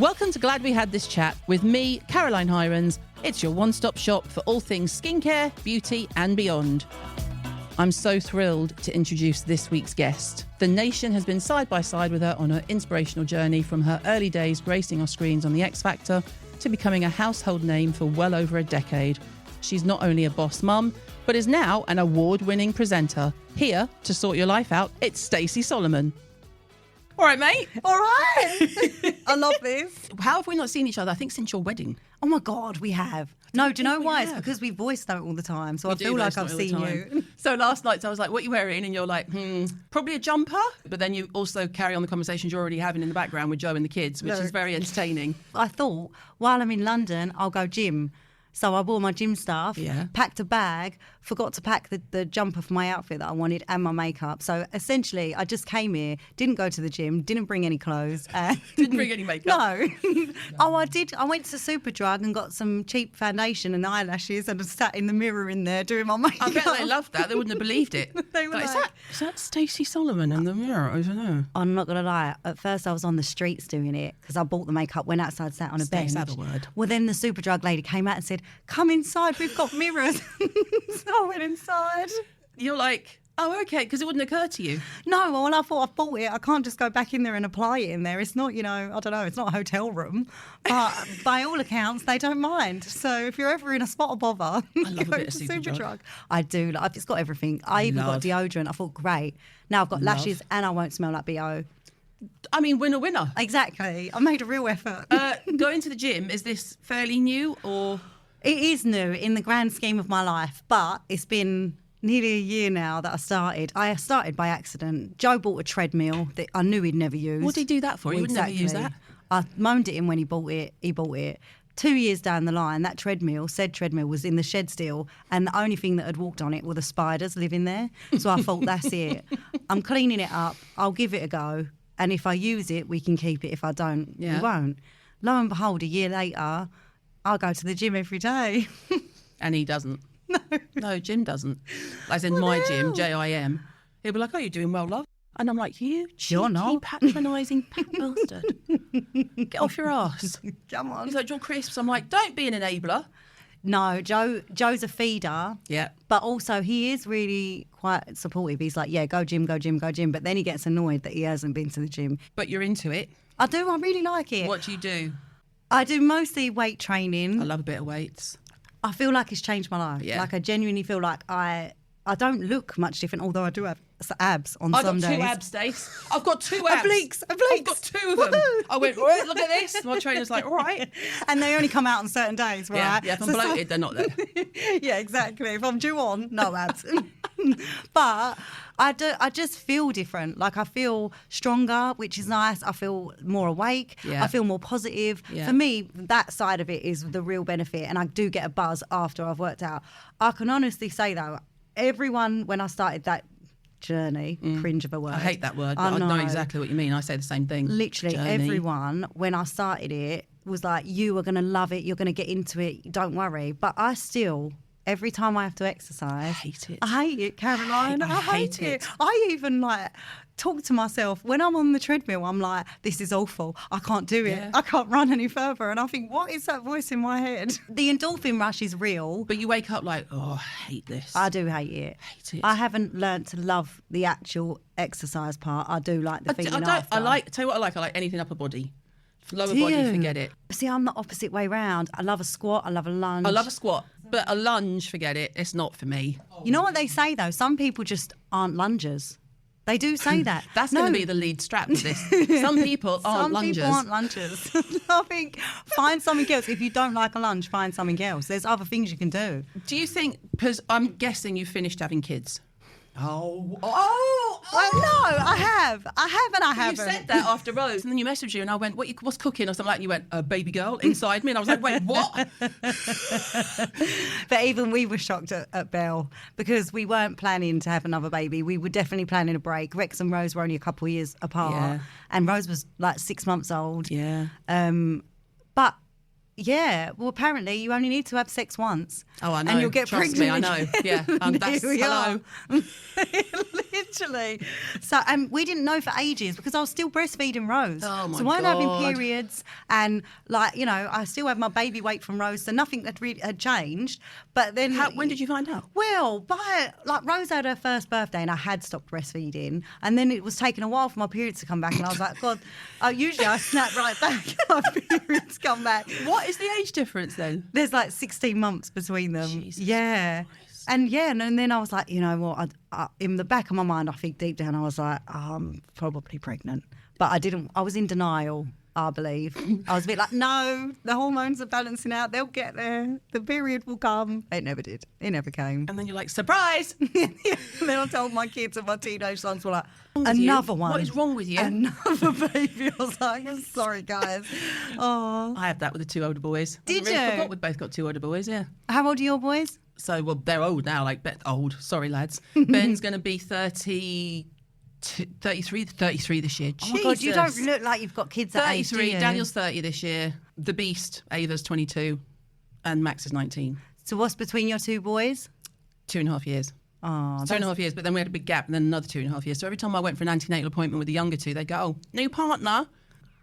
Welcome to Glad We Had This Chat with me, Caroline Hirons. It's your one-stop shop for all things skincare, beauty and beyond. I'm so thrilled to introduce this week's guest. The nation has been side by side with her on her inspirational journey from her early days gracing our screens on The X Factor to becoming a household name for well over a decade. She's not only a boss mum, but is now an award-winning presenter. Here to sort your life out, it's Stacey Solomon. All right, mate. All right. I love this. How have we not seen each other? I think since your wedding. Oh my God, we have. No, do you know why? It's because we voice note all the time, so I feel like I've seen you. So last night I was like, what are you wearing? And you're like, probably a jumper. But then you also carry on the conversations you're already having in the background with Joe and the kids, which is very entertaining. I thought, while I'm in London, I'll go gym. So I wore my gym stuff, packed a bag, forgot to pack the jumper for my outfit that I wanted and my makeup. So essentially, I just came here, didn't go to the gym, didn't bring any clothes. Didn't bring any makeup? No. Oh, I did. I went to Superdrug and got some cheap foundation and eyelashes and sat in the mirror in there doing my makeup. I bet they loved that. They wouldn't have believed it. They were like, is that Stacey Solomon in the mirror? I don't know. I'm not going to lie. At first, I was on the streets doing it because I bought the makeup, went outside, sat on a bench. Have a word. Well, then the Superdrug lady came out and said, come inside, we've got mirrors. So I went inside. You're like, oh, okay, because it wouldn't occur to you. No, well, I thought I've bought it. I can't just go back in there and apply it in there. It's not, I don't know, it's not a hotel room. But by all accounts, they don't mind. So if you're ever in a spot of bother, I love go a bit to of Superdrug. I do. It's got everything. I even got deodorant. I thought, great. Now I've got lashes and I won't smell like B.O. I mean, winner. Exactly. I made a real effort. Going to the gym, is this fairly new or...? It is new in the grand scheme of my life, but it's been nearly a year now that I started. I started by accident. Joe bought a treadmill that I knew he'd never use. What did he do that for? He would never use that. I moaned at him when he bought it. He bought it. 2 years down the line, that said treadmill was in the shed still, and the only thing that had walked on it were the spiders living there. So I thought, that's it. I'm cleaning it up. I'll give it a go. And if I use it, we can keep it. If I don't, we won't. Lo and behold, a year later, I'll go to the gym every day. And he doesn't. No, Jim doesn't. As in my gym, JIM. He'll be like, oh, you're doing well, love. And I'm like, you cheeky, patronising bastard. Get off your arse. Come on. He's like, do you want crisps? I'm like, don't be an enabler. No, Joe's a feeder. Yeah. But also he is really quite supportive. He's like, yeah, go gym. But then he gets annoyed that he hasn't been to the gym. But you're into it. I do. I really like it. What do you do? I do mostly weight training. I love a bit of weights. I feel like it's changed my life. Yeah. Like I genuinely feel like I don't look much different, although I do have abs on some days. I've got 2 abs, Stace. I've got 2 abs. Obliques. I've got 2 of them. Woo-hoo. I went, right, look at this. My trainer's like, all right. And they only come out on certain days, right? Yeah, if I'm bloated, they're not there. Yeah, exactly. If I'm due on, no abs. But I just feel different. Like I feel stronger, which is nice. I feel more awake. Yeah. I feel more positive. Yeah. For me, that side of it is the real benefit, and I do get a buzz after I've worked out. I can honestly say though, everyone, when I started that journey, cringe of a word. I hate that word, but I know exactly what you mean. I say the same thing. Literally everyone, when I started it, was like, you are going to love it, you're going to get into it, don't worry. But I still, every time I have to exercise, I hate it. I hate it, Caroline. I hate it. I even talk to myself when I'm on the treadmill. I'm like, this is awful. I can't do it. I can't run any further. And I think, what is that voice in my head? The endorphin rush is real. But you wake up like, oh, I hate this. I do hate it. I haven't learned to love the actual exercise part. I do like the feeling after. Tell you what I like anything upper body. Lower body, forget it. See, I'm the opposite way round. I love a squat. I love a lunge. I love a squat. But a lunge, forget it. It's not for me. You know what they say, though? Some people just aren't lungers. They do say that. That's going to be the lead strap of this. Some people aren't lungers. Some people aren't lungers. I think find something else. If you don't like a lunge, find something else. There's other things you can do. Do you think, because I'm guessing you finished having kids. No, I have and I haven't. You said that after Rose, and then you messaged you, and I went, what's cooking or something like that, and you went, a baby girl inside me, and I was like, wait, what? But even we were shocked at Belle, because we weren't planning to have another baby. We were definitely planning a break. Rex and Rose were only a couple of years apart, and Rose was like 6 months old. Yeah. But yeah, well, apparently you only need to have sex once. Oh, I know. And you'll get Trust pregnant. Me, I know. Yeah, that's hello. Literally. So we didn't know for ages because I was still breastfeeding Rose. Oh my so I weren't having God. periods, and like, you know, I still had my baby weight from Rose, so nothing had changed. But then When did you find out? Well, Rose had her first birthday and I had stopped breastfeeding, and then it was taking a while for my periods to come back, and I was like, God, usually I snap right back my periods come back. What is the age difference then? There's like 16 months between them. Jesus yeah. Christ. And then I was like, you know what, in the back of my mind, I think deep down I was like, I'm probably pregnant. But I didn't, I was in denial, I believe. I was a bit like, no, the hormones are balancing out, they'll get there, the period will come. It never did. It never came. And then you're like, surprise! And then I told my kids and my teenage sons were like, Wrong with you? another one. What is wrong with you? Another baby. I was like, sorry, guys. Oh. I had that with the 2 older boys. Did I really you? forgot we both got 2 older boys, yeah. How old are your boys? So, well, they're old now, like, old. Sorry, lads. Ben's going to be 33 this year. Oh my God, you don't look like you've got kids at age, do 33. you? Daniel's 30 this year. The Beast, Ava's 22. And Max is 19. So what's between your 2 boys? 2.5 years. Oh, 2.5 years, but then we had a big gap and then another 2.5 years. So every time I went for an antenatal appointment with the younger 2, they'd go, oh, new partner.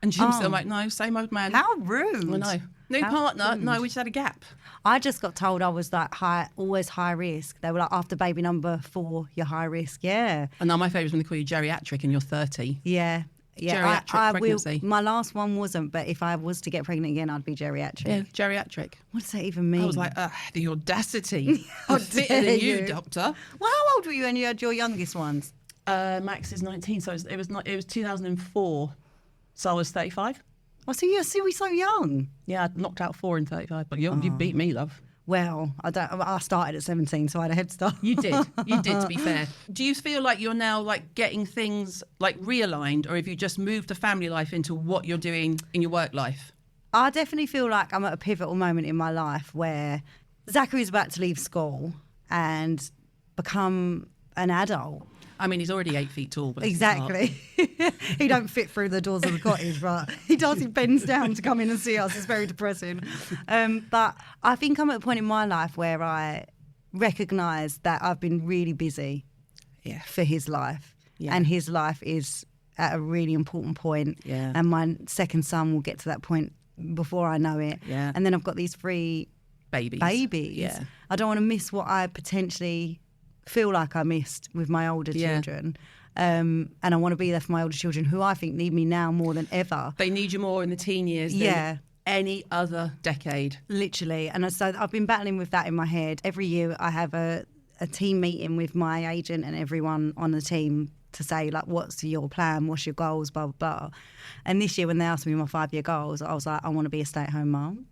And Jim's still like, no, same old man. How rude. I know. New How partner. rude. No, we just had a gap. I just got told I was like always high risk. They were like, after baby number 4, you're high risk. Yeah. And now my favourite is when they call you geriatric and you're 30. Yeah. Yeah. Geriatric pregnancy. My last one wasn't, but if I was to get pregnant again, I'd be geriatric. Yeah, geriatric. What does that even mean? I was like, the audacity. How I'm fitter dare than you, you. doctor. Well, how old were you when you had your youngest ones? Max is 19, so it was 2004. So I was 35. Oh, so you're still so young. Yeah, I knocked out 4 in 35. But you beat me, love. Well, I started at 17, so I had a head start. You did, to be fair. Do you feel like you're now like getting things like realigned, or have you just moved the family life into what you're doing in your work life? I definitely feel like I'm at a pivotal moment in my life where Zachary's about to leave school and become an adult. I mean, he's already 8 feet tall. But Exactly. He don't fit through the doors of the cottage, but he does. He bends down to come in and see us. It's very depressing. But I think I'm at a point in my life where I recognise that I've been really busy for his life. Yeah. And his life is at a really important point. Yeah. And my second son will get to that point before I know it. Yeah. And then I've got these 3 babies. Yeah. I don't want to miss what I potentially feel like I missed with my older Yeah. children. And I want to be there for my older children who I think need me now more than ever. They need you more in the teen years than any other decade. Literally. And so I've been battling with that in my head. Every year I have a team meeting with my agent and everyone on the team to say, like, what's your plan? What's your goals? Blah, blah, blah. And this year when they asked me my 5-year goals, I was like, I want to be a stay-at-home mum.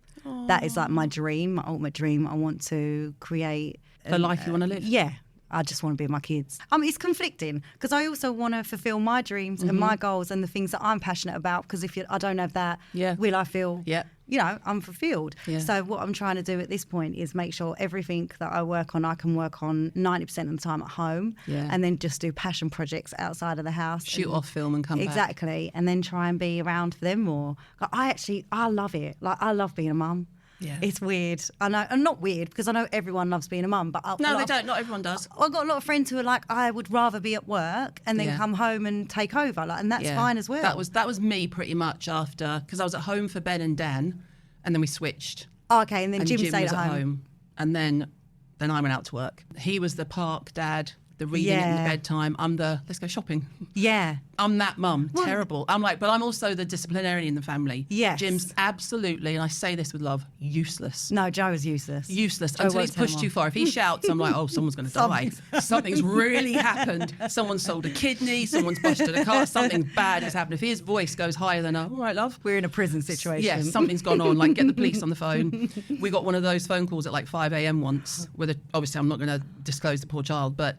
That is like my dream, my ultimate dream. I want to create... The life you want to live. Yeah. I just want to be with my kids. I mean, it's conflicting because I also want to fulfil my dreams and my goals and the things that I'm passionate about, because if I don't have that, will I feel, unfulfilled? Yeah. So what I'm trying to do at this point is make sure everything that I work on, I can work on 90% of the time at home, and then just do passion projects outside of the house. Shoot off film and come back. Exactly. And then try and be around for them more. I love it. Like, I love being a mum. Yeah. It's weird. I know, and not weird because I know everyone loves being a mum, but No, they don't. Not everyone does. I've got a lot of friends who are like, I would rather be at work and then come home and take over, and that's fine as well. That was me pretty much after, because I was at home for Ben and Dan, and then we switched. Oh, okay, and then Jim stayed was at home. and then I went out to work. He was the park dad, the reading it in the bedtime. I'm the let's go shopping. Yeah. I'm that mum. Terrible. I'm like, but I'm also the disciplinarian in the family. Yes. Jim's absolutely, and I say this with love, useless. No, Joe is useless. Useless Joe until won't he's pushed turn too on. far. If he shouts, I'm like, oh, someone's going to die. Something's really happened. Someone's sold a kidney. Someone's busted a car. Something bad has happened. If his voice goes higher than all right, love. We're in a prison situation. Yeah, something's gone on. Like, get the police on the phone. We got one of those phone calls at like 5 a.m. once. Obviously, I'm not going to disclose the poor child, but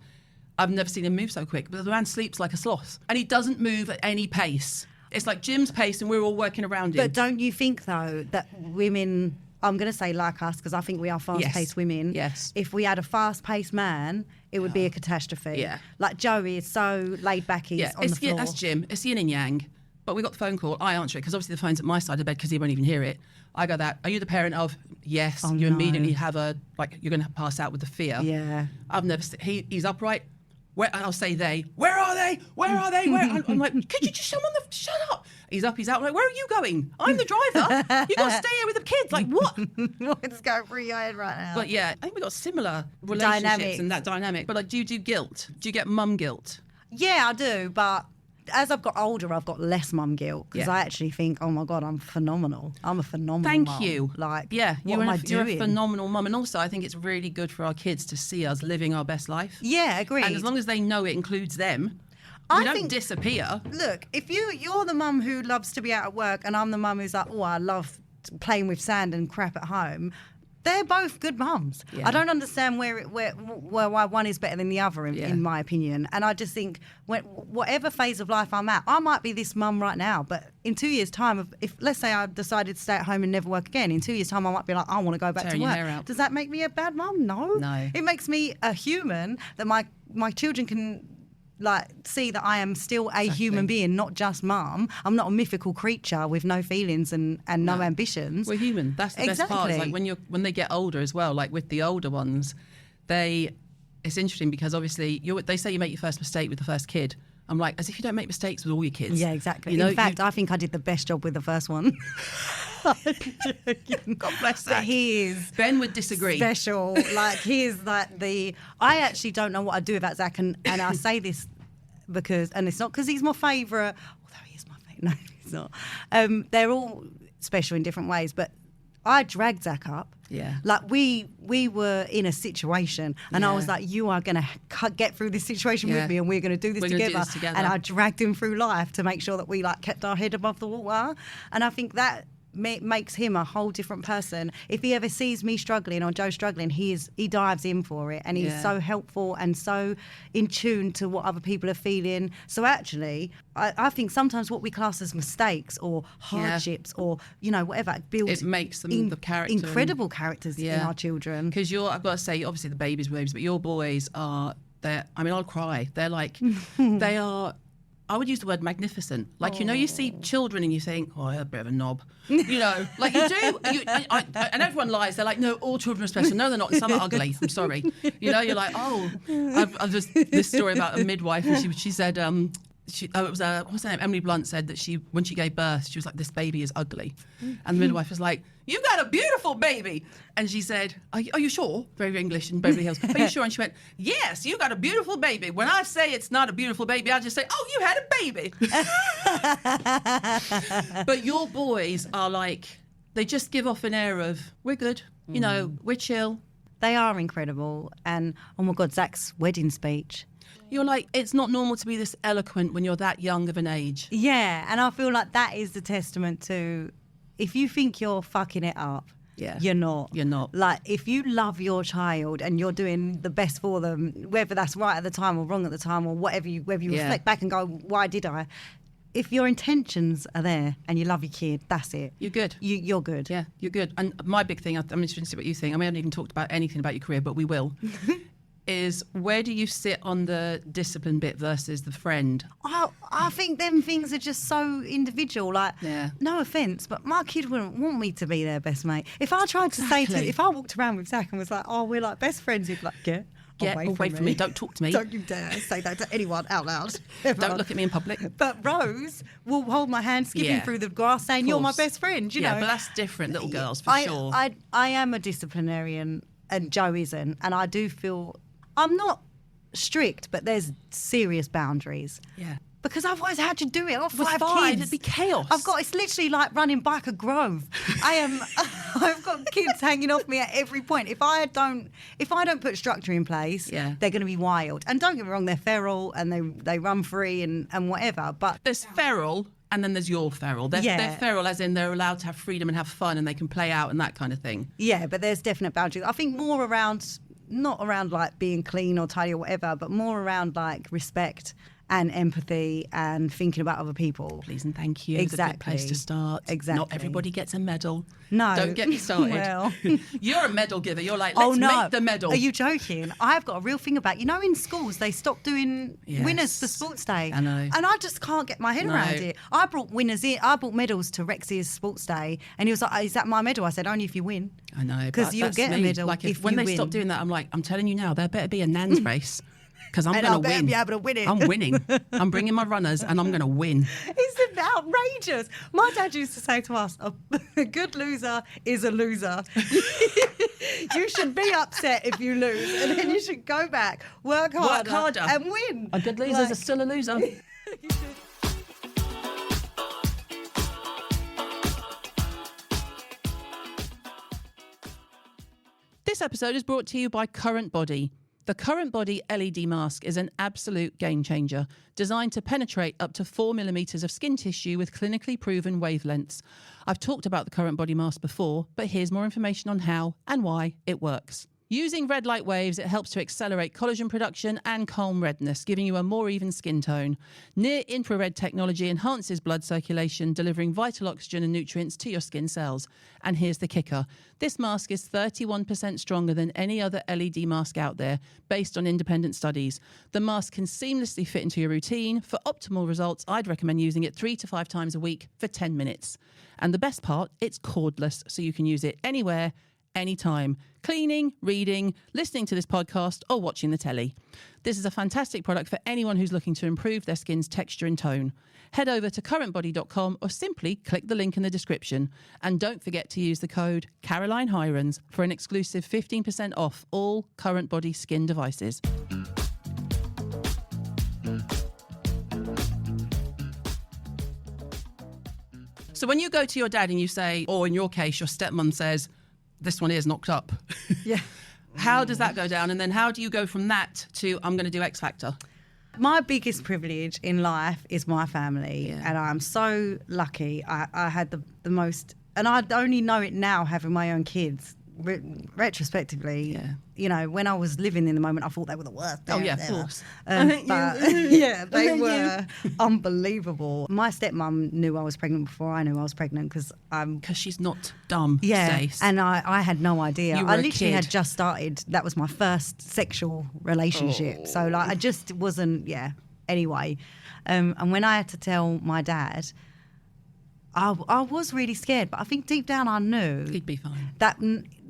I've never seen him move so quick. But the man sleeps like a sloth, and he doesn't move at any pace. It's like Jim's pace, and we're all working around him. But don't you think, though, that women, I'm going to say like us, because I think we are fast-paced women. Yes. If we had a fast-paced man, it would be a catastrophe. Yeah. Like Joey is so laid back, he's on the floor. Yeah, that's Jim. It's yin and yang. But we got the phone call. I answer it because obviously the phone's at my side of the bed because he won't even hear it. I go, are you the parent of? Yes. You immediately have you're going to pass out with the fear. Yeah. I've never he's upright, I'll say they. Where are they? Where are they? I'm like, could you just shut up? He's up, he's out. I'm like, where are you going? I'm the driver. You got to stay here with the kids. Like, what? What's going through your head right now? But yeah, I think we've got similar relationships Dynamics. and that dynamic. But like, do you do guilt? Do you get mum guilt? Yeah, I do. But as I've got older, I've got less mum guilt because I actually think, oh my God, I'm phenomenal. I'm a phenomenal mum. Thank you. Like, yeah, what am I you're doing? a phenomenal mum. And also, I think it's really good for our kids to see us living our best life. Yeah, agreed. And as long as they know it includes them, we don't disappear. Look, if you're the mum who loves to be out at work and I'm the mum who's like, oh, I love playing with sand and crap at home, they're both good mums. Yeah. I don't understand why one is better than the other, in my opinion. And I just think whatever phase of life I'm at, I might be this mum right now, but in 2 years' time, if let's say I decided to stay at home and never work again, in 2 years' time I might be like, I want to go back Tearing to your work. hair out. Does that make me a bad mum? No. It makes me a human that my children can see that I am still a human being, not just mum. I'm not a mythical creature with no feelings and no ambitions. We're human. That's the best part. It's like when they get older as well, like with the older ones, it's interesting because obviously they say you make your first mistake with the first kid. I'm like, as if you don't make mistakes with all your kids. Yeah, exactly. In fact, I think I did the best job with the first one. God bless that. Ben would disagree. Special. I actually don't know what I'd do with that Zach, and I say this because, and it's not because he's my favourite, although he is my favourite. No, he's not. They're all special in different ways, but I dragged Zach up. Yeah. Like we were in a situation and I was like, you are going to get through this situation with me and we're going to do this together. And I dragged him through life to make sure that we kept our head above the water. And I think that makes him a whole different person. If he ever sees me struggling or Joe struggling, he dives in for it, and he's so helpful and so in tune to what other people are feeling. So actually, I think sometimes what we class as mistakes or hardships or whatever builds, it makes them the character, incredible characters in our children. Because I've got to say, obviously the babies, but your boys are. I'll cry. They're like they are. I would use the word magnificent. Like, you see children and you think, oh, they're a bit of a knob. Like you do. And everyone lies. They're like, no, all children are special. No, they're not. Some are ugly. I'm sorry. You're like, oh. I've just this story about a midwife. And she said, it was what's her name? Emily Blunt said that when she gave birth, she was like, this baby is ugly. And the midwife was like, you've got a beautiful baby. And she said, are you sure? Very English in Beverly Hills. Are you sure? And she went, yes, you got a beautiful baby. When I say it's not a beautiful baby, I just say, oh, you had a baby. But your boys are like, they just give off an air of, we're good. We're chill. They are incredible. And, oh my God, Zach's wedding speech. You're like, it's not normal to be this eloquent when you're that young of an age. Yeah, and I feel like that is the testament to, if you think you're fucking it up, you're not. You're not. Like, if you love your child and you're doing the best for them, whether that's right at the time or wrong at the time or whether you reflect back and go, why did I? If your intentions are there and you love your kid, that's it. You're good. You're good. Yeah, you're good. And my big thing, I'm interested to see what you think. I haven't even talked about anything about your career, but we will. Is where do you sit on the discipline bit versus the friend? I think them things are just so individual. No offence, but my kid wouldn't want me to be their best mate. If I tried to say if I walked around with Zach and was like, oh, we're like best friends, he'd be like, get away from me. Don't talk to me. Don't you dare say that to anyone out loud. Don't look at me in public. But Rose will hold my hand skipping through the grass saying, you're my best friend, you know. But that's different, little girls, for sure. I am a disciplinarian and Joe isn't, and I do feel I'm not strict, but there's serious boundaries. Yeah. Because otherwise, how'd you do it? I've got 5 kids. It'd be chaos. It's literally like running Biker Grove. I've got kids hanging off me at every point. If I don't put structure in place, they're going to be wild. And don't get me wrong, they're feral and they run free and whatever. But there's feral. And then there's your feral. They're feral as in they're allowed to have freedom and have fun and they can play out and that kind of thing. Yeah, but there's definite boundaries. I think more around, not around like being clean or tidy or whatever, but more around like respect and empathy and thinking about other people. Please and thank you. Exactly. It's a good place to start. Exactly. Not everybody gets a medal. No. Don't get me started. Well. You're a medal giver. You're like, let's make the medal. Are you joking? I've got a real thing about, in schools they stopped doing winners for Sports Day. I know. And I just can't get my head around it. I brought medals to Rex's Sports Day and he was like, is that my medal? I said, only if you win. I know. Because you'll get a medal like if when you they win. stop doing that, I'm like, I'm telling you now, there better be a Nan's race. Because I'm going to win. Be able to win it. I'm winning. I'm bringing my runners and I'm going to win. It's outrageous. My dad used to say to us, a good loser is a loser. You should be upset if you lose, and then you should go back, work harder. And win. A good loser is still a loser. This episode is brought to you by Current Body. The Current Body LED mask is an absolute game changer, designed to penetrate up to 4 millimetres of skin tissue with clinically proven wavelengths. I've talked about the Current Body mask before, but here's more information on how and why it works. Using red light waves, it helps to accelerate collagen production and calm redness, giving you a more even skin tone. Near-infrared technology enhances blood circulation, delivering vital oxygen and nutrients to your skin cells. And here's the kicker. This mask is 31% stronger than any other LED mask out there, based on independent studies. The mask can seamlessly fit into your routine. For optimal results, I'd recommend using it 3 to 5 times a week for 10 minutes. And the best part, it's cordless, so you can use it anywhere, anytime. Cleaning, reading, listening to this podcast, or watching the telly. This is a fantastic product for anyone who's looking to improve their skin's texture and tone. Head over to currentbody.com or simply click the link in the description. And don't forget to use the code Caroline Hirons for an exclusive 15% off all Current Body skin devices. So when you go to your dad and you say, or in your case, your stepmom says, this one is knocked up. Yeah. How does that go down? And then how do you go from that to, I'm going to do X Factor? My biggest privilege in life is my family. Yeah. And I'm so lucky. I had the most, and I only know it now having my own kids. Retrospectively, yeah. You know, when I was living in the moment, I thought they were the worst. Oh, yeah, of course. But yeah, they were unbelievable. My stepmom knew I was pregnant before I knew I was pregnant because she's not dumb. Yeah, Stace. and I had no idea. You were I a literally kid. had just started. That was my first sexual relationship. So like, I just wasn't. Yeah. Anyway, and when I had to tell my dad, I was really scared, but I think deep down I knew he'd be fine. That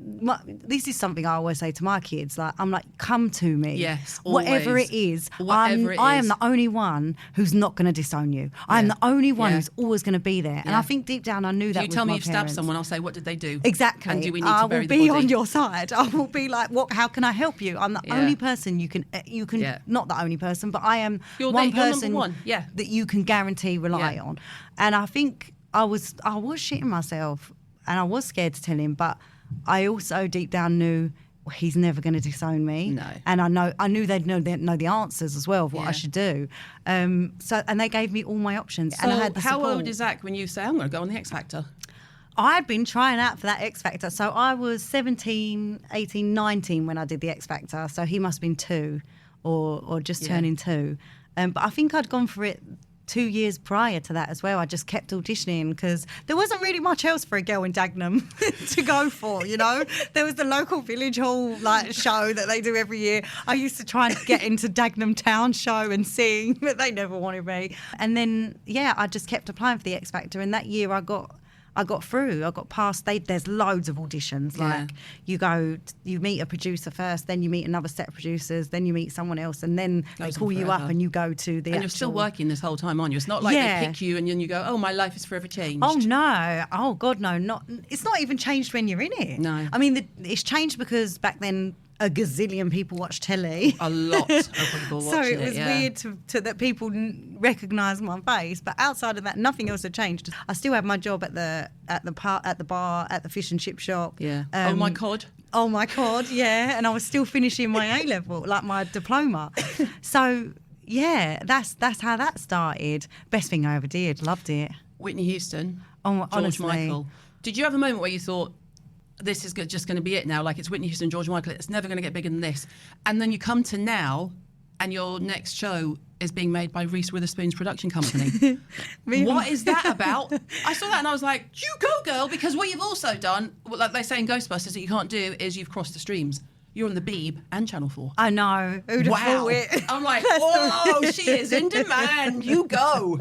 this is something I always say to my kids. Like, I'm like, come to me. Yes, whatever always. it is. Whatever it is. I am the only one who's not going to disown you. I am the only one who's always going to be there. And I think deep down I knew that. You tell me my you've parents. stabbed someone, I'll say, what did they do? Exactly. And do we need I to bury will the be body? on your side. I will be like, what? How can I help you? I'm the only person you can. Not the only person, but I am one person number one. Yeah. that you can guarantee rely on. And I think I was shitting myself, and I was scared to tell him, but I also deep down knew he's never going to disown me. No. And I knew they'd know the answers as well of what I should do. And they gave me all my options. So and I had the how support. old is Zach when you say, I'm going to go on the X Factor? I'd been trying out for that X Factor. So I was 17, 18, 19 when I did the X Factor. So he must have been 2 or just turning 2. But I think I'd gone for it 2 years prior to that as well. I just kept auditioning because there wasn't really much else for a girl in Dagenham to go for, you know. There was the local village hall show that they do every year. I used to try and get into Dagenham Town show and sing, but they never wanted me. And then, I just kept applying for the X Factor, and that year I got through. I got past. There's loads of auditions. Like you meet a producer first, then you meet another set of producers, then you meet someone else, and then they call you up and you go to the. And you're still working this whole time, aren't you? It's not like they pick you and then you go, oh, my life is forever changed. Oh no! Oh God, no! Not. It's not even changed when you're in it. No. I mean, it's changed because back then a gazillion people watched telly. A lot of people watching it. So it was weird to that people recognise my face, but outside of that, nothing else had changed. I still have my job at the bar, at the fish and chip shop. Yeah. Oh my God. Oh my God. Yeah. And I was still finishing my A level, like my diploma. So that's how that started. Best thing I ever did. Loved it. Whitney Houston. Oh, George honestly. Michael. Did you have a moment where you thought, this is just going to be it now? Like, it's Whitney Houston, George Michael. It's never going to get bigger than this. And then you come to now, and your next show is being made by Reese Witherspoon's production company. What is that about? I saw that and I was like, you go, girl, because what you've also done, like they say in Ghostbusters that you can't do, is you've crossed the streams. You're on the Beeb and Channel 4. I know. Who'd have thought it? I'm like, oh, she is in demand. You go.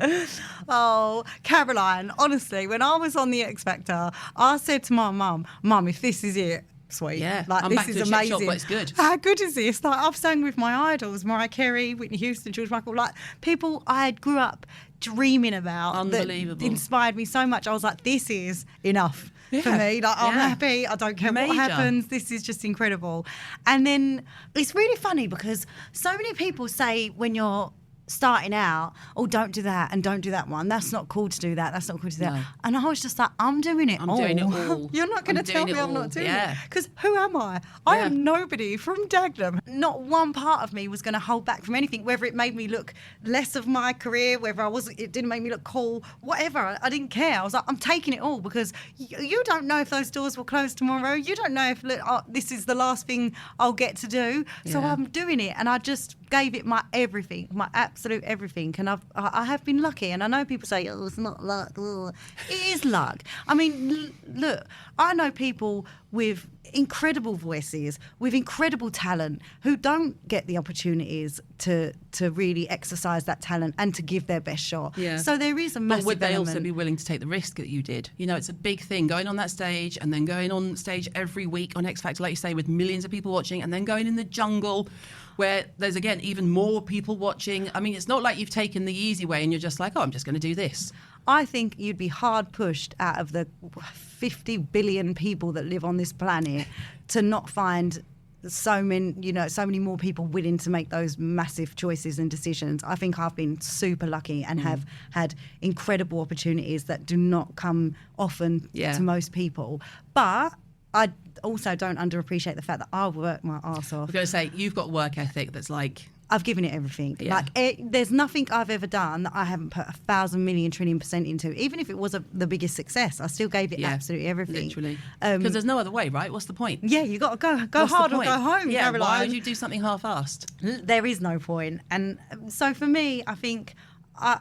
Oh, Caroline, honestly, when I was on the X Factor, I said to my mum, if this is it, sweet. Yeah, like I'm this back is to a chip amazing. shop, but it's good. How good is this? Like I've sang with my idols, Mariah Carey, Whitney Houston, George Michael, like people I grew up dreaming about. Unbelievable. That inspired me so much. I was like, this is enough for Yeah. me. Like I'm Yeah. happy. I don't care Major. what happens. This is just incredible. And then it's really funny because so many people say when you're starting out, oh, don't do that and don't do that one. That's not cool to do that. That's not cool to do that. No. And I was just like, I'm doing it I'm all. doing it all. You're not going to I'm tell doing me it I'm all. not doing Yeah. it. Because who am I? I Yeah. am nobody from Dagenham. Not one part of me was going to hold back from anything, whether it made me look less of my career, whether it didn't make me look cool, whatever. I didn't care. I was like, I'm taking it all because you don't know if those doors will close tomorrow. You don't know if this is the last thing I'll get to do. So Yeah. I'm doing it. And I just gave it my everything, my absolute everything. And I have been lucky. And I know people say, oh, it's not luck. Ugh. It is luck. I mean, look, I know people with incredible voices, with incredible talent, who don't get the opportunities to really exercise that talent and to give their best shot. Yeah. So there is a massive But would they element. also be willing to take the risk that you did? You know, it's a big thing, going on that stage and then going on stage every week on X Factor, like you say, with millions of people watching, and then going in the jungle where there's, again, even more people watching. I mean, it's not like you've taken the easy way and you're just like, oh, I'm just going to do this. I think you'd be hard pushed out of the 50 billion people that live on this planet to not find so many more people willing to make those massive choices and decisions. I think I've been super lucky and have had incredible opportunities that do not come often to most people. But I also don't underappreciate the fact that I work my arse I off. was going to say, you've got work ethic that's like... I've given it everything. Yeah. There's nothing I've ever done that I haven't put 1,000 million trillion % into. Even if it was the biggest success, I still gave it absolutely everything. Literally. Because there's no other way, right? What's the point? Yeah, you got to go What's hard the or point? go home, Yeah, Caroline. why would you do something half-assed? There is no point. And so for me, I think, I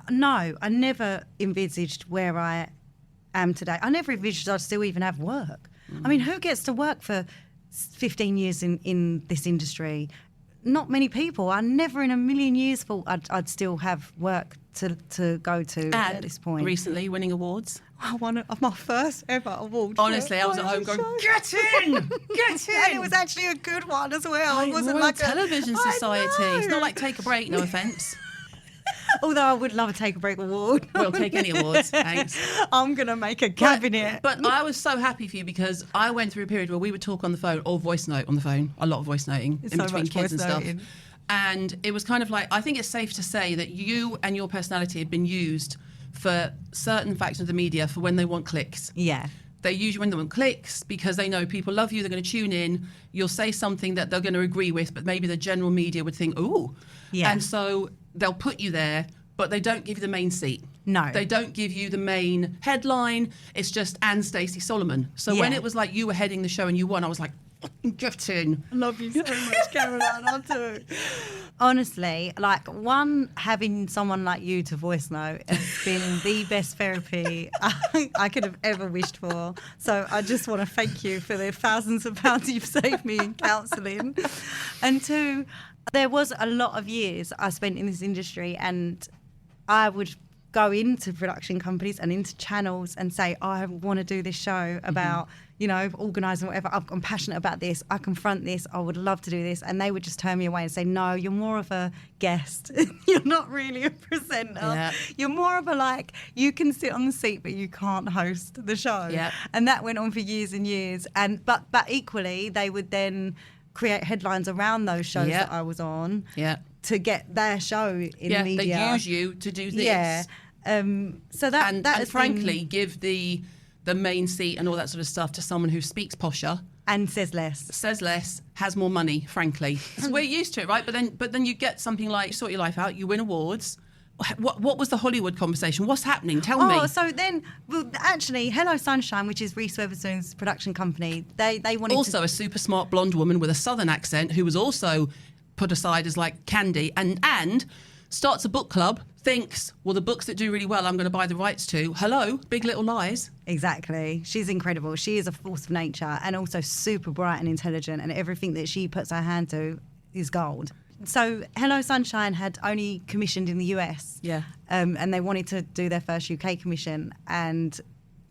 never envisaged where I am today. I never envisaged I'd still even have work. I mean, who gets to work for 15 years in this industry? Not many people. I never in a million years thought I'd still have work to go to at this point. Recently winning awards. I won my first ever award. Honestly, I was at home going, get in! Get in! And it was actually a good one as well. It wasn't Royal like Television I Society. It's know. not like Take a Break, no offence. Although I would love a Take a Break award. We'll take any awards, thanks. I'm going to make a cabinet. But I was so happy for you because I went through a period where we would talk on the phone or voice note on the phone, a lot of voice noting in So between much kids and voice stuff. noting. And it was kind of like, I think it's safe to say that you and your personality had been used for certain factions of the media for when they want clicks. Yeah. They use you when they want clicks because they know people love you, they're going to tune in. You'll say something that they're going to agree with, but maybe the general media would think, ooh. Yeah. And so they'll put you there, but they don't give you the main seat. No. They don't give you the main headline. It's just and Stacey Solomon. So when Yeah. it was like you were heading the show and you won, I was like, fucking get in. I love you so much, Caroline. I do. Honestly, having someone like you to voice note has been the best therapy I could have ever wished for. So I just want to thank you for the thousands of pounds you've saved me in counselling. And two, there was a lot of years I spent in this industry and I would go into production companies and into channels and say, I want to do this show about, organising whatever. I'm passionate about this. I confront this. I would love to do this. And they would just turn me away and say, no, you're more of a guest. You're not really a presenter. Yeah. You're more of you can sit on the seat, but you can't host the show. Yeah. And that went on for years and years. But equally, they would then create headlines around those shows that I was on. Yeah. To get their show in the media. They use you to do this. Yeah. So that And has frankly, been, give the main seat and all that sort of stuff to someone who speaks posher, and says less, has more money, frankly. So we're used to it, right? But then you get something like, sort your life out, you win awards. What was the Hollywood conversation? What's happening? Tell me. Oh, so then, actually, Hello Sunshine, which is Reese Witherspoon's production company, they wanted also a super smart blonde woman with a southern accent who was also put aside as like candy and starts a book club, thinks, well, the books that do really well, I'm going to buy the rights to. Hello, Big Little Lies. Exactly. She's incredible. She is a force of nature and also super bright and intelligent, and everything that she puts her hand to is gold. So Hello Sunshine had only commissioned in the US. Yeah. And they wanted to do their first UK commission, and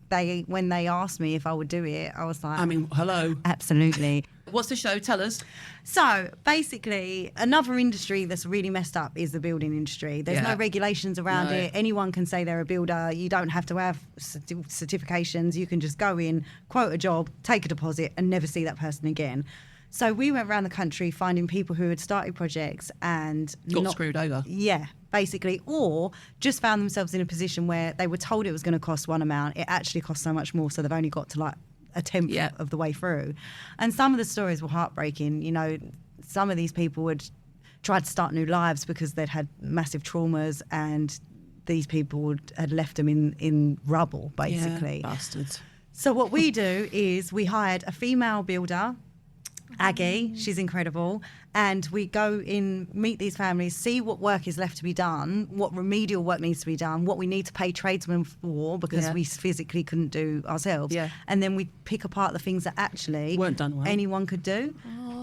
when they asked me if I would do it, I was like, I mean, hello. absolutely. What's the show? Tell us. So basically, another industry that's really messed up is the building industry. There's no regulations around it. Anyone can say they're a builder. You don't have to have certifications. You can just go in, quote a job, take a deposit, and never see that person again. So we went around the country finding people who had started projects and got screwed over. Yeah, basically, or just found themselves in a position where they were told it was going to cost one amount. It actually cost so much more, so they've only got to like a tenth of the way through. And some of the stories were heartbreaking. You know, some of these people would try to start new lives because they'd had massive traumas, and these people had left them in rubble, basically. Yeah, bastards. So what we do is we hired a female builder, Aggie, she's incredible, and we go in, meet these families, see what work is left to be done, what remedial work needs to be done, what we need to pay tradesmen for because we physically couldn't do ourselves, and then we pick apart the things that actually weren't done well. Anyone could do,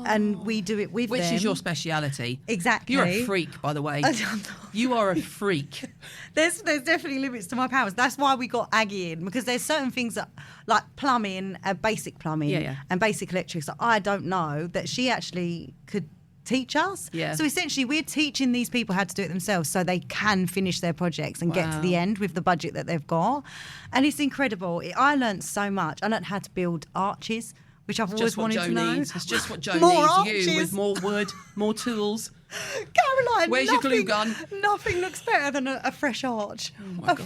and we do it with them. Which is your speciality. Exactly. You're a freak, by the way. You are a freak. There's definitely limits to my powers. That's why we got Aggie in, because there's certain things that, like plumbing, basic plumbing and basic electrics, that I don't know, that she actually could teach us. Yeah. So essentially we're teaching these people how to do it themselves so they can finish their projects and get to the end with the budget that they've got. And it's incredible. I learned so much. I learned how to build arches, which I've always wanted to know. It's just what Joe More needs. arches. You with more wood, more tools. Caroline, where's your glue gun? Nothing looks better than a fresh arch.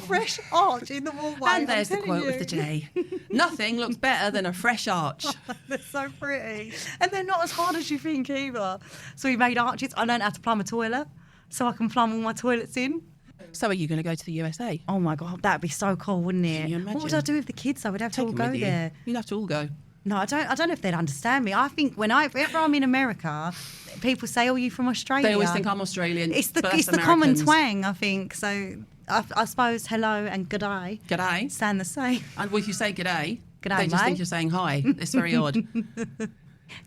Fresh arch in the wallway. And there's the quote of the day. Nothing looks better than a fresh arch. They're so pretty. And they're not as hard as you think either. So we made arches. I learned how to plumb a toilet so I can plumb all my toilets in. So are you going to go to the USA? Oh my God, that'd be so cool, wouldn't it? Can you imagine? What would I do with the kids? I would have to all go there. You'd have to all go. No, I don't know if they'd understand me. I think whenever I'm in America, people say, "Oh, you from Australia?" They always think I'm Australian. It's the common twang, I think. So I suppose hello and g'day. G'day. Sound the same. And if you say g'day, g'day, they just think you're saying hi. It's very odd.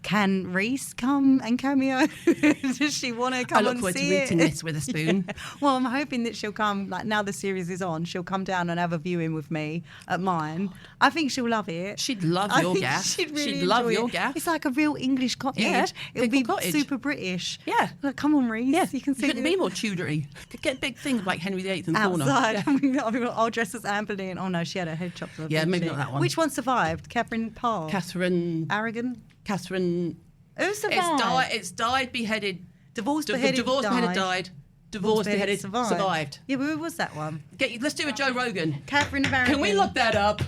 Can Reese come and cameo? Does she want to come and see it? I look forward to reading Reese Witherspoon. Well, I'm hoping that she'll come, like now the series is on, she'll come down and have a viewing with me at mine. I think she'll love it. She'd love your gaff. She'd love your gaff. It's like a real English cottage. Yeah, it'll be cottage. Super British. Yeah. Like, come on, Reese. Yeah. You can see couldn't be more Tudory. Could get big things like Henry VIII in the corner. Outside. Yeah. I'll dress as Anne Boleyn. Oh no, she had her head chopped off. Yeah, maybe not that one. Which one survived? Catherine Parr? Catherine... Catherine... Who survived? It's died, beheaded. Divorced, beheaded, died. Divorced, beheaded, survived. Yeah, but who was that one? Let's do a Joe Rogan. Catherine Parr. Can we look that up?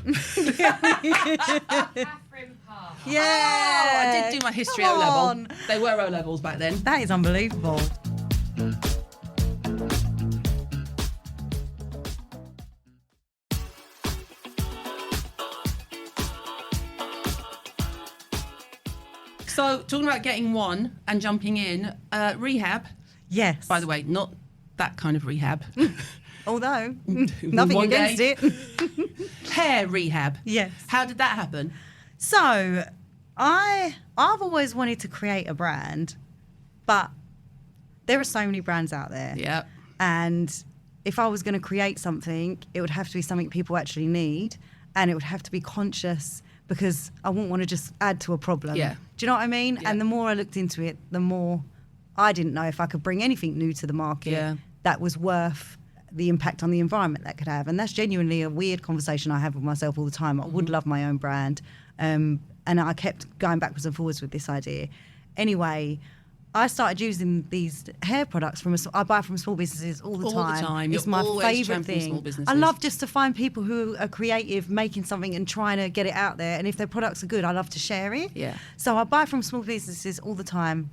Catherine Parr. Yeah. Oh, I did do my history Come O-level. on. They were O-levels back then. That is unbelievable. So, talking about getting one and jumping in, rehab. Yes. By the way, not that kind of rehab. Although, nothing One against day. it. Hair rehab. Yes. How did that happen? So, I've always wanted to create a brand, but there are so many brands out there. Yeah. And if I was going to create something, it would have to be something people actually need, and it would have to be conscious, because I wouldn't want to just add to a problem. Yeah. Do you know what I mean? Yeah. And the more I looked into it, the more I didn't know if I could bring anything new to the market that was worth the impact on the environment that could have. And that's genuinely a weird conversation I have with myself all the time. I would love my own brand. And I kept going backwards and forwards with this idea. Anyway, I started using these hair products I buy from small businesses all the time. It's my favourite thing. I love just to find people who are creative, making something and trying to get it out there. And if their products are good, I love to share it. Yeah. So I buy from small businesses all the time.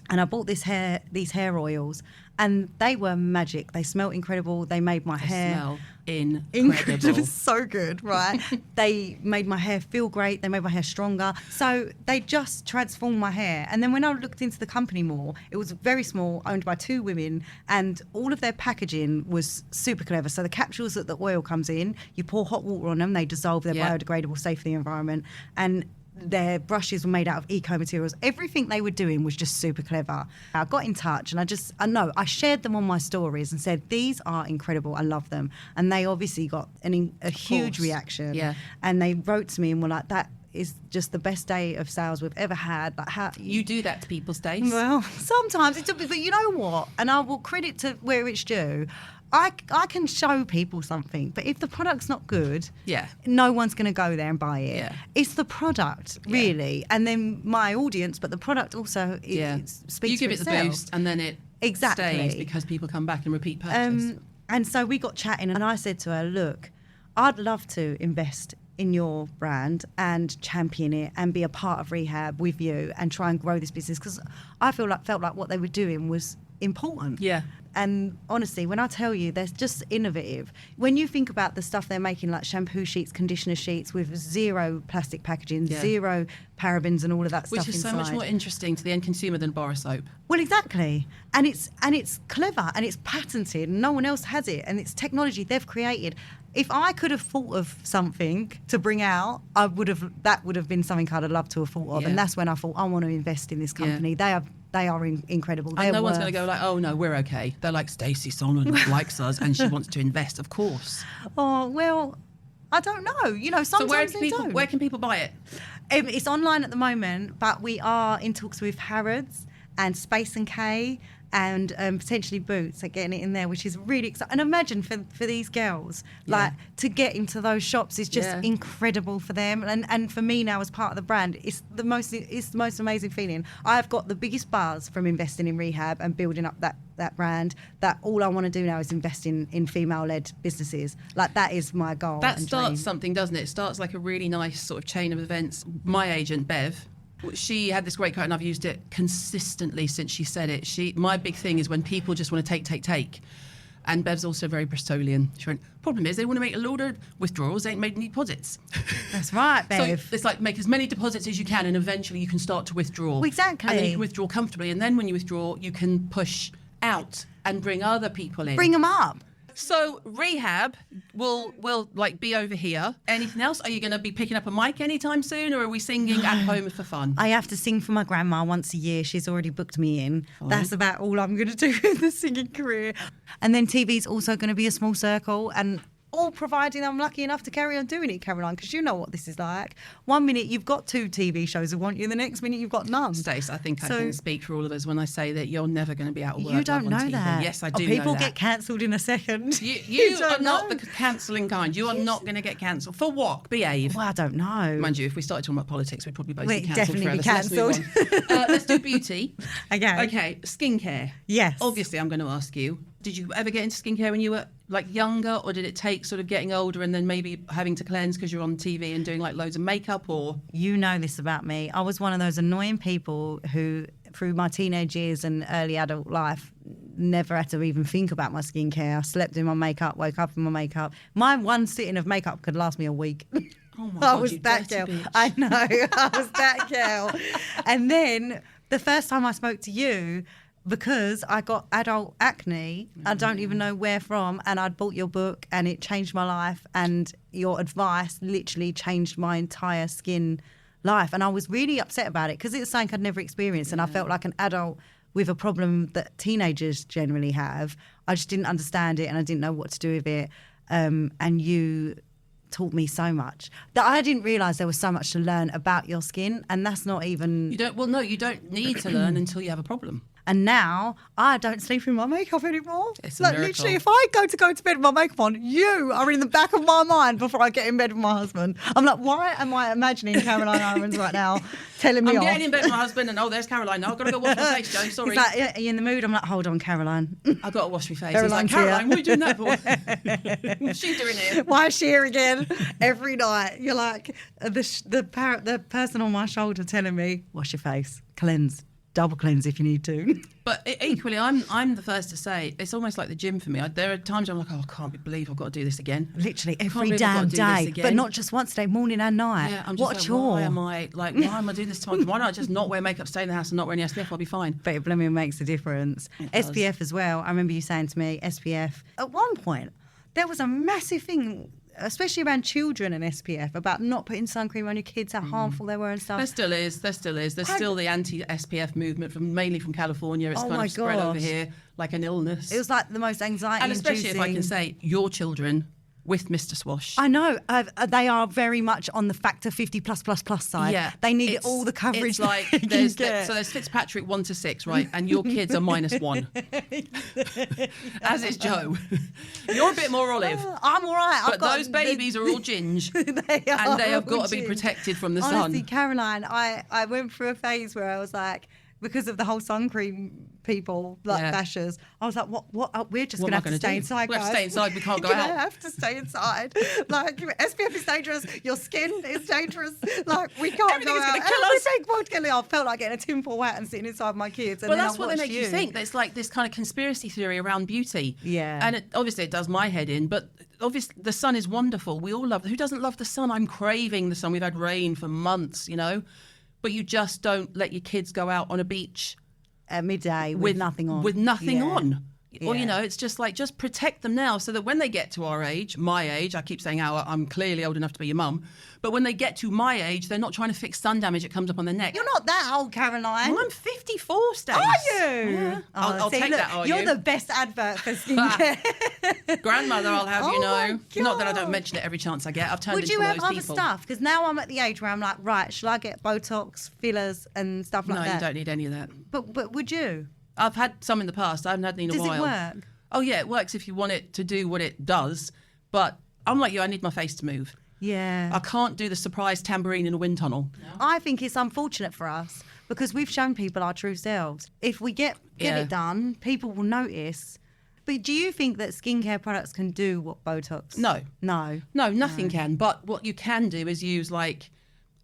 And I bought these hair oils, and they were magic. They smelled incredible. They made my hair smell incredible. It was so good, right? They made my hair feel great. They made my hair stronger. So they just transformed my hair. And then when I looked into the company more, it was very small, owned by 2 women, and all of their packaging was super clever. So the capsules that the oil comes in, you pour hot water on them, they dissolve, they're biodegradable, safe for the environment. And Their brushes were made out of eco materials. Everything they were doing was just super clever. I got in touch and I shared them on my stories and said, these are incredible. I love them. And they obviously got a huge reaction. Yeah. And they wrote to me and were like, that is just the best day of sales we've ever had. Like, how you do that to people, Stace? Well, sometimes it took me, but you know what? And I will credit to where it's due. I can show people something, but if the product's not good, no one's going to go there and buy it. Yeah. It's the product, really, and then my audience, but the product also speaks You give for it itself. the boost, and then it stays because people come back and repeat purchase. And so we got chatting, and I said to her, look, I'd love to invest in your brand and champion it and be a part of Rehab with you and try and grow this business, because I felt like what they were doing was important. Yeah. And honestly, when I tell you, they're just innovative. When you think about the stuff they're making, like shampoo sheets, conditioner sheets with zero plastic packaging, zero parabens and all of that stuff Which is inside. so much more interesting to the end consumer than bar of soap. Well, exactly. And it's clever and it's patented and no one else has it. And it's technology they've created. If I could have thought of something to bring out, that would have been something I'd have loved to have thought of. Yeah. And that's when I thought, I want to invest in this company. Yeah. They are incredible. And no one's going to go like, oh no, we're okay. They're like, Stacey Solomon likes us and she wants to invest, of course. Oh, well, I don't know. Sometimes where can people buy it? It's online at the moment, but we are in talks with Harrods and Space & K and potentially Boots are getting it in there, which is really exciting. And imagine for these girls, to get into those shops is just incredible for them. And for me now as part of the brand, it's the most amazing feeling. I've got the biggest buzz from investing in Rehab and building up that brand, that all I want to do now is invest in female-led businesses. Like, that is my goal. That starts something, doesn't it? It starts like a really nice sort of chain of events. My agent, Bev, she had this great quote, and I've used it consistently since she said it. My big thing is when people just want to take. And Bev's also very Bristolian. She went, problem is they want to make a load of withdrawals, they ain't made any deposits. That's right, Bev. So it's like, make as many deposits as you can, and eventually you can start to withdraw. Well, exactly. And then you can withdraw comfortably, and then when you withdraw, you can push out and bring other people in. Bring them up. So Rehab will like be over here. Anything else? Are you going to be picking up a mic anytime soon, or are we singing at home for fun? I have to sing for my grandma once a year. She's already booked me in. Fine. That's about all I'm going to do in the singing career. And then TV's also going to be a small circle, and all providing I'm lucky enough to carry on doing it, Caroline, because you know what this is like. 1 minute you've got 2 TV shows who want you, the next minute you've got none. Stace, I think I can speak for all of us when I say that you're never going to be out of work. You don't know TV. that. Yes, I do People know that. get cancelled in a second. You are not the cancelling kind. You are not going to get cancelled. For what? Behave. Well, I don't know. Mind you, if we started talking about politics, we'd probably both be cancelled definitely forever. be cancelled. So let's do beauty. Okay, skincare. Yes. Obviously, I'm going to ask you, did you ever get into skincare when you were like younger, or did it take sort of getting older and then maybe having to cleanse because you're on TV and doing like loads of makeup? Or you know this about me. I was one of those annoying people who, through my teenage years and early adult life, never had to even think about my skincare. I slept in my makeup, woke up in my makeup. My one sitting of makeup could last me a week. Oh my God, I was that girl. Bitch. I know, I was that girl. And then the first time I spoke to you, because I got adult acne, I don't even know where from, and I'd bought your book and it changed my life, and your advice literally changed my entire skin life. And I was really upset about it because it was something I'd never experienced, and I felt like an adult with a problem that teenagers generally have. I just didn't understand it and I didn't know what to do with it. And you taught me so much that I didn't realise there was so much to learn about your skin, and that's not even... You don't need to learn until you have a problem. And now I don't sleep in my makeup anymore. It's a like miracle. Literally, if I go to bed with my makeup on, you are in the back of my mind before I get in bed with my husband. I'm like, why am I imagining Caroline Hirons right now telling me I'm off? getting in bed with my husband and there's Caroline. No, I've got to go wash my face, Joe. Sorry. He's like, are you in the mood? I'm like, hold on, Caroline. I've got to wash my face. Caroline's He's like, Caroline, what are you doing that for? What's she doing here? Why is she here again? Every night you're like the person on my shoulder telling me, wash your face, cleanse. Double cleanse if you need to. But equally, I'm the first to say, it's almost like the gym for me. There are times I'm like, I can't believe I've got to do this again. Literally every damn day, but not just once a day, morning and night. Yeah, I'm just what like, a chore. why am I doing this tomorrow? Why not I just not wear makeup, stay in the house and not wear any SPF? I'll be fine. But it blooming makes a difference. SPF as well. I remember you saying to me, SPF. At one point, there was a massive thing especially around children and SPF, about not putting sun cream on your kids, how harmful they were and stuff. There still is. There's still the anti-SPF movement, mainly from California. It's kind of spread over here like an illness. It was like the most anxiety and especially if I can say, your children with Mr. Swash. I know. They are very much on the factor 50 plus side. Yeah. They need all the coverage. It's like, there's Fitzpatrick 1 to 6, right? And your kids are -1. As is Joe. You're a bit more olive. I'm all right. But those babies are all ginge. They have got to be protected from the sun. Honestly, Caroline, I went through a phase where I was like, because of the whole sun cream people, bashers, I was like, what? We're just going to have to stay inside, guys. We have to stay inside. We can't go out. We have to stay inside. Like, SPF is dangerous. Your skin is dangerous. Like, we can't Everything go is out. going to kill us. Everything will kill you. I felt like getting a tinfoil hat and sitting inside my kids. And well, then that's what they make you think. It's like this kind of conspiracy theory around beauty. Yeah. And obviously it does my head in, but obviously the sun is wonderful. We all love it. Who doesn't love the sun? I'm craving the sun. We've had rain for months, you know. But you just don't let your kids go out on a beach at midday with nothing on. With nothing on. Yeah. Or, you know, it's just like, just protect them now so that when they get to our age, my age, I keep saying I'm clearly old enough to be your mum, but when they get to my age, they're not trying to fix sun damage that comes up on their neck. You're not that old, Caroline. Well, I'm 54, Stace. Are you? Yeah. I'll take that, are You're you? the best advert for skincare. Grandmother, I'll have you know. My Not that I God. don't mention it every chance I get. I've turned Would into you one have of those other people. stuff? Because now I'm at the age where I'm like, right, shall I get Botox, fillers and stuff like No, that? you don't need any of that. But would you? I've had some in the past. I haven't had any in a Does while. it work? Oh, yeah, it works if you want it to do what it does. But I'm like you, I need my face to move. Yeah. I can't do the surprise tambourine in a wind tunnel. I think it's unfortunate for us because we've shown people our true selves. If we get it done, people will notice. But do you think that skincare products can do what Botox? No. No, Nothing can. But what you can do is use like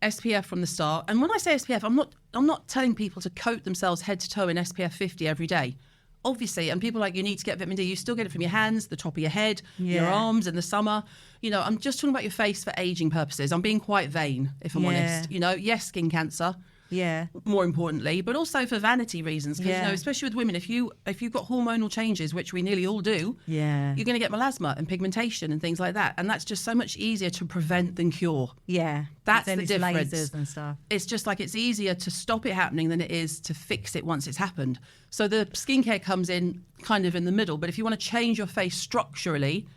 SPF from the start. And when I say SPF, I'm not telling people to coat themselves head to toe in SPF 50 every day. Obviously, and people are like, you need to get vitamin D. You still get it from your hands, the top of your head, your arms in the summer. You know, I'm just talking about your face for aging purposes. I'm being quite vain, if I'm honest. You know, yes, skin cancer. Yeah. More importantly, but also for vanity reasons. Because, you know, especially with women, if you've got hormonal changes, which we nearly all do, you're going to get melasma and pigmentation and things like that. And that's just so much easier to prevent than cure. Yeah. That's then the it's difference. lasers and stuff. It's just like it's easier to stop it happening than it is to fix it once it's happened. So the skincare comes in kind of in the middle. But if you want to change your face structurally,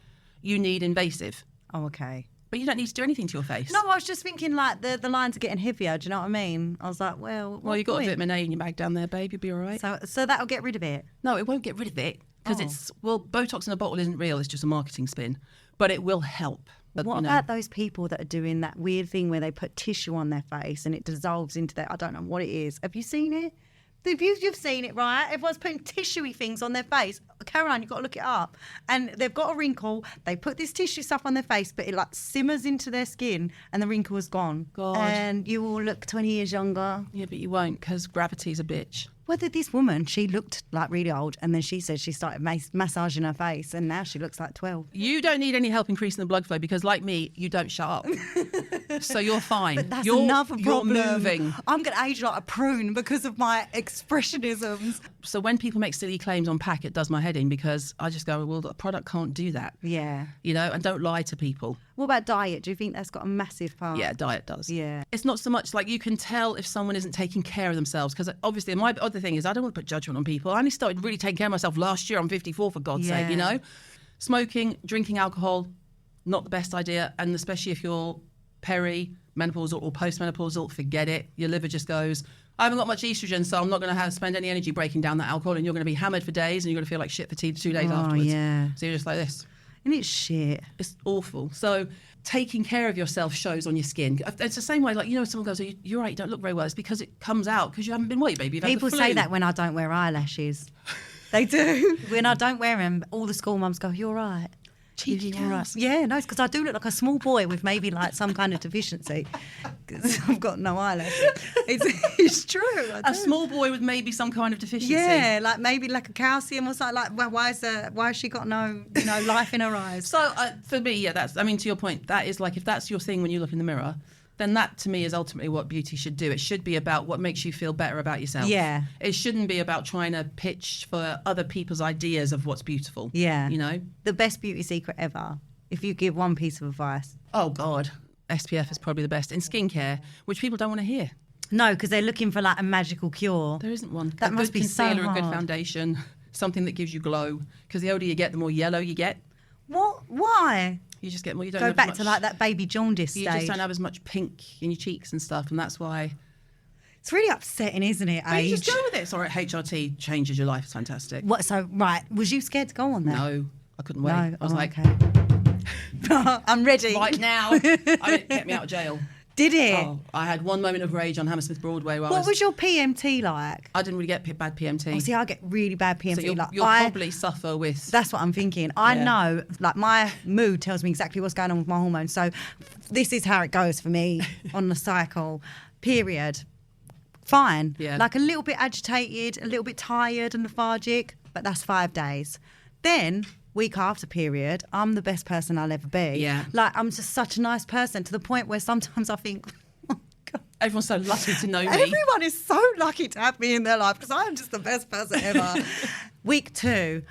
you need invasive. Oh, okay. But you don't need to do anything to your face. No, I was just thinking like the lines are getting heavier. Do you know what I mean? I was like, well, Well, you've got a vitamin A in your bag down there, babe. You'll be all right. So that'll get rid of it. No, it won't get rid of it because Botox in a bottle isn't real. It's just a marketing spin. But it will help. But, what about those people that are doing that weird thing where they put tissue on their face and it dissolves into their, I don't know what it is. Have you seen it? You've seen it, right? Everyone's putting tissuey things on their face. Caroline, you've got to look it up. And they've got a wrinkle. They put this tissue stuff on their face, but it like simmers into their skin and the wrinkle is gone. God. And you will look 20 years younger. Yeah, but you won't because gravity's a bitch. Whether this woman, she looked like really old and then she said she started massaging her face and now she looks like 12. You don't need any help increasing the blood flow because like me, you don't shut up. So you're fine. But that's another problem. You're moving. I'm going to age like a prune because of my expressionisms. So when people make silly claims on pack, it does my head in because I just go, well, the product can't do that. Yeah. You know, and don't lie to people. What about diet? Do you think that's got a massive part? Yeah, diet does. Yeah. It's not so much like you can tell if someone isn't taking care of themselves because obviously my other thing is I don't want to put judgment on people. I only started really taking care of myself last year. I'm 54 for God's sake, you know. Smoking, drinking alcohol, not the best idea. And especially if you're peri-menopausal or post-menopausal, forget it. Your liver just goes, I haven't got much estrogen, so I'm not going to spend any energy breaking down that alcohol and you're going to be hammered for days and you're going to feel like shit for 2 days afterwards. Yeah. So you're just like this. And it's shit. It's awful. So taking care of yourself shows on your skin. It's the same way, like, you know, someone goes, oh, you're right, you don't look very well. It's because it comes out because you haven't been weight, baby. People say that when I don't wear eyelashes. They do. When I don't wear them, all the school mums go, you're right. Cheeky cows. Yeah, no, it's because I do look like a small boy with maybe like some kind of deficiency. Because I've got no eyelashes. It's true. A small boy with maybe some kind of deficiency. Yeah, like maybe like a calcium or something. Like, well, why has she got no, life in her eyes? So for me, yeah, to your point, that is like if that's your thing when you look in the mirror, then that to me is ultimately what beauty should do. It should be about what makes you feel better about yourself. Yeah. It shouldn't be about trying to pitch for other people's ideas of what's beautiful. Yeah. You know? The best beauty secret ever If you give one piece of advice. Oh, God. SPF is probably the best. In skincare, which people don't want to hear. No, because they're looking for like a magical cure. There isn't one. That must be so concealer, hard. a good foundation, something that gives you glow. Because the older you get, the more yellow you get. What? Why? You just get more. You don't Go have back much, to like that baby jaundice you stage. just don't have as much pink in your cheeks and stuff, and that's why. It's really upsetting, isn't it? But Age. you just go with it. It's all right. HRT changes your life. It's fantastic. What? So right, was you scared to go on that? No, I couldn't wait. No. I was like, okay. I'm ready. right now. I mean, it kept me out of jail. Did it? Oh, I had one moment of rage on Hammersmith Broadway. Where What was your PMT like? I didn't really get bad PMT. Oh, see, I get really bad PMT. so you'll like, probably suffer with. That's what I'm thinking. I Yeah. know, like my mood tells me exactly what's going on with my hormones. So this is how it goes for me on the cycle. Period. Fine. Yeah. Like a little bit agitated, a little bit tired and lethargic, but that's 5 days. Then week after period, I'm the best person I'll ever be. Yeah. Like I'm just such a nice person to the point where sometimes I think, oh God. Everyone's so lucky to know me. Everyone is so lucky to have me in their life because I am just the best person ever. Week 2,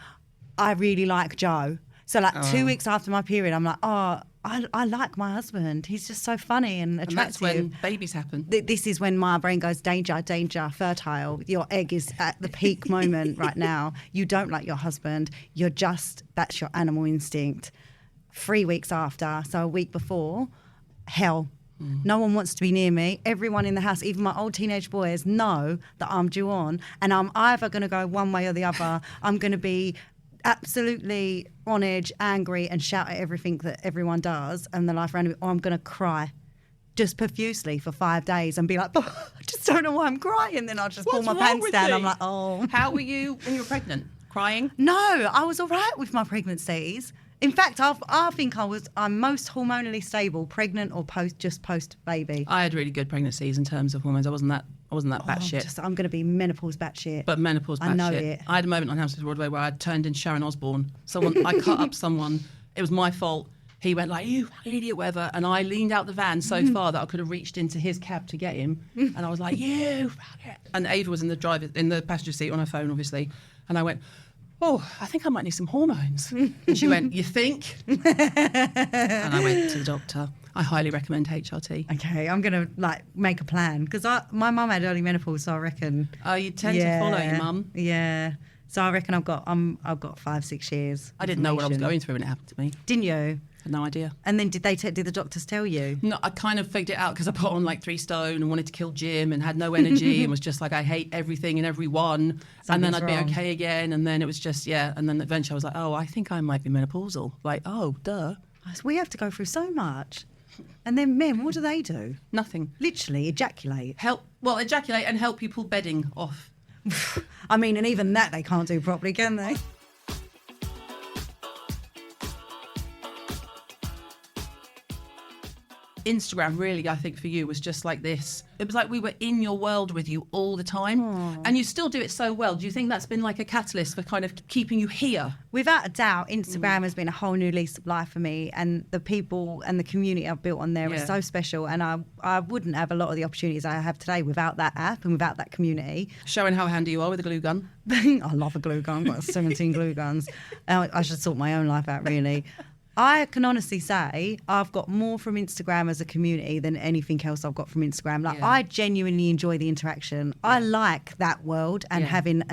I really like Joe. So like 2 weeks after my period, I'm like, oh, I like my husband. He's just so funny and attractive. And that's when babies happen. This is when my brain goes, danger, danger, fertile. Your egg is at the peak moment right now. You don't like your husband. That's your animal instinct. 3 weeks after, so a week before, hell. No one wants to be near me. Everyone in the house, even my old teenage boys, know that I'm due on. And I'm either going to go one way or the other. I'm going to be absolutely on edge, angry, and shout at everything that everyone does and the life around me, or I'm going to cry just profusely for 5 days and be like, oh, I just don't know why I'm crying. Then I'll just pull my pants down. I'm like, oh. How were you when you were pregnant? Crying? No, I was all right with my pregnancies. In fact, I think I'm most hormonally stable, pregnant or post baby. I had really good pregnancies in terms of hormones. I wasn't that batshit. I'm going to be menopause batshit. But menopause batshit. I know it. I had a moment on Hammersmith Broadway where I turned in Sharon Osbourne. I cut up someone. It was my fault. He went like, you idiot, whatever. And I leaned out the van so far that I could have reached into his cab to get him. And I was like, you faggot. And Ava was in the passenger seat on her phone, obviously. And I went, oh, I think I might need some hormones. And she went, you think? And I went to the doctor. I highly recommend HRT. Okay, I'm going to make a plan because my mum had early menopause, so I reckon. Oh, you tend to follow your mum. Yeah. So I reckon I've got 5-6 years. I didn't know what I was going through when it happened to me. Didn't you? I had no idea. And then did the doctors tell you? No, I kind of figured it out because I put on like 3 stone and wanted to kill Jim and had no energy and was just like, I hate everything and everyone. And then I'd be okay again. And then it was just, And then eventually I was like, oh, I think I might be menopausal. Like, oh, duh. So we have to go through so much. And then men, what do they do? Nothing. Literally ejaculate. Ejaculate and help you pull bedding off. I mean, and even that they can't do properly, can they? Instagram really, I think for you was just like this. It was like we were in your world with you all the time. And you still do it so well. Do you think that's been like a catalyst for kind of keeping you here? Without a doubt, Instagram has been a whole new lease of life for me, and the people and the community I've built on there are so special, and I wouldn't have a lot of the opportunities I have today without that app and without that community. Showing how handy you are with a glue gun. I love a glue gun. I've got 17 glue guns. I should sort my own life out, really. I can honestly say I've got more from Instagram as a community than anything else I've got from Instagram. I genuinely enjoy the interaction. I like that world and having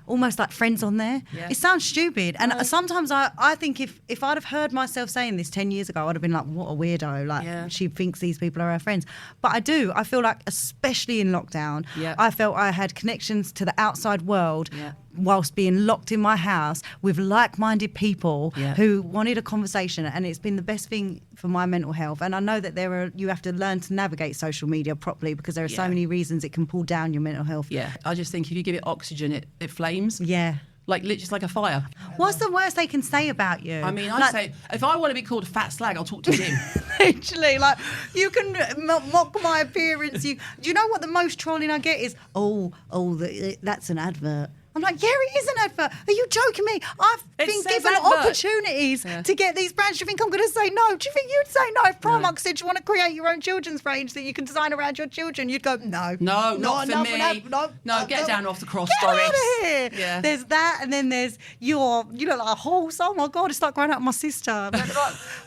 almost like friends on there. It sounds stupid. And sometimes I think if I'd have heard myself saying this 10 years ago, I'd have been like, what a weirdo. She thinks these people are her friends. But I do. I feel like, especially in lockdown, I felt I had connections to the outside world whilst being locked in my house with like-minded people who wanted a conversation, and it's been the best thing for my mental health. And I know that you have to learn to navigate social media properly because there are so many reasons it can pull down your mental health. I just think if you give it oxygen, it flames. Like literally just like a fire. What's the worst they can say about you? I mean, I'd say if I want to be called a fat slag, I'll talk to Jim. Literally, like, you can mock my appearance. Do you know what the most trolling I get is? That's an advert. I'm like, yeah, it is an advert. Are you joking me? I've been given opportunities to get these brands. Do you think I'm going to say no? Do you think you'd say no if Primark said you want to create your own children's range that you can design around your children? You'd go, no. No, not for me. No, get down off the cross, Doris. Get out of here. Yeah. There's that, and then there's you look like a horse. Oh my God, it's like growing up with my sister.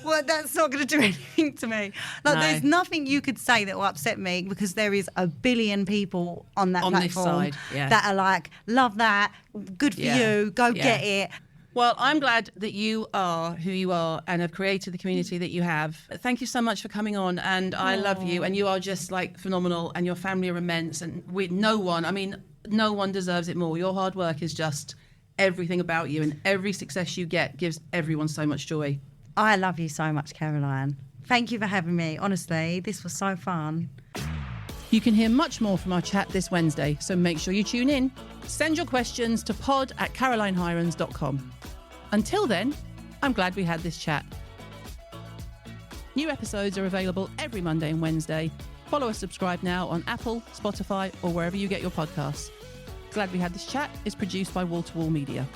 Well, that's not going to do anything to me. There's nothing you could say that will upset me because there is a billion people on that platform this side, that are like, love that, good for you, go get it. Well, I'm glad that you are who you are and have created the community that you have. Thank you so much for coming on, and I love you, and you are just like phenomenal, and your family are immense, and no one deserves it more. Your hard work is just everything about you, and every success you get gives everyone so much joy. I love you so much, Caroline. Thank you for having me. Honestly, this was so fun. You can hear much more from our chat this Wednesday, so make sure you tune in. Send your questions to pod@carolinehirons.com. Until then, I'm glad we had this chat. New episodes are available every Monday and Wednesday. Follow or subscribe now on Apple, Spotify, or wherever you get your podcasts. Glad We Had This Chat is produced by Wall to Wall Media.